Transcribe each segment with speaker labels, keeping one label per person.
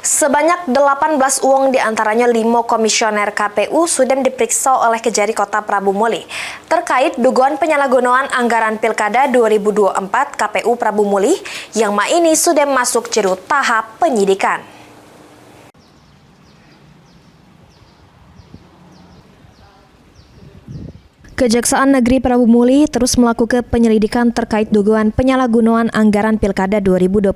Speaker 1: Sebanyak 18 uang diantaranya 5 komisioner KPU sudah diperiksa oleh Kejari Kota Prabu Muli terkait dugaan penyalahgunaan anggaran Pilkada 2024 KPU Prabu Muli yang ini sudah masuk jeru tahap penyidikan. Kejaksaan Negeri Prabu Muli terus melakukan penyelidikan terkait dugaan penyalahgunaan anggaran Pilkada 2024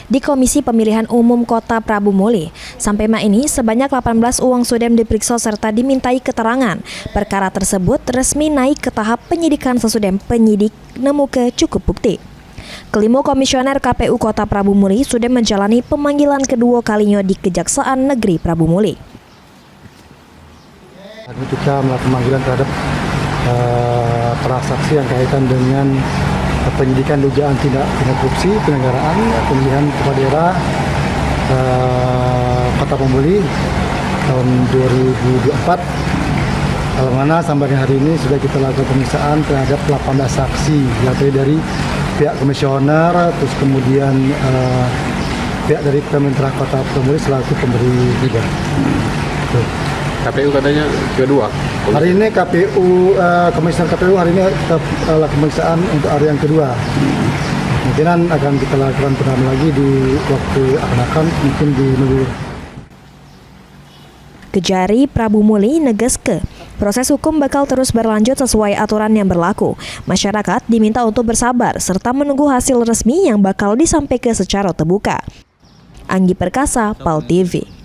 Speaker 1: di Komisi Pemilihan Umum Kota Prabu Muli. Sampai ini, sebanyak 18 uang sudah diperiksa serta dimintai keterangan. Perkara tersebut resmi naik ke tahap penyidikan sesudah penyidik nemu ke cukup bukti. Kelima komisioner KPU Kota Prabu Muli sudah menjalani pemanggilan kedua kalinya di Kejaksaan Negeri Prabu Muli.
Speaker 2: Kita melakukan pemanggilan terhadap para saksi yang kaitan dengan penyidikan dugaan tindak korupsi penyelenggaraan pemilihan kepala daerah Kota Prabu Muli tahun 2024. Kalau mana sampai hari ini sudah kita lakukan pemeriksaan terhadap 18 saksi yang dari pihak komisioner, terus kemudian pihak dari Pemerintah Kota Prabu Muli selaku pemberi hibah.
Speaker 3: KPU katanya kedua.
Speaker 2: Hari ini KPU, komisioner KPU hari ini kita lakukan pemeriksaan untuk hari yang kedua. Mungkin akan kita lakukan pertama lagi di waktu akan mungkin di minggu.
Speaker 1: Kejari Prabu Muli negeske, proses hukum bakal terus berlanjut sesuai aturan yang berlaku. Masyarakat diminta untuk bersabar serta menunggu hasil resmi yang bakal disampaikan secara terbuka. Anggi Perkasa, PAL TV.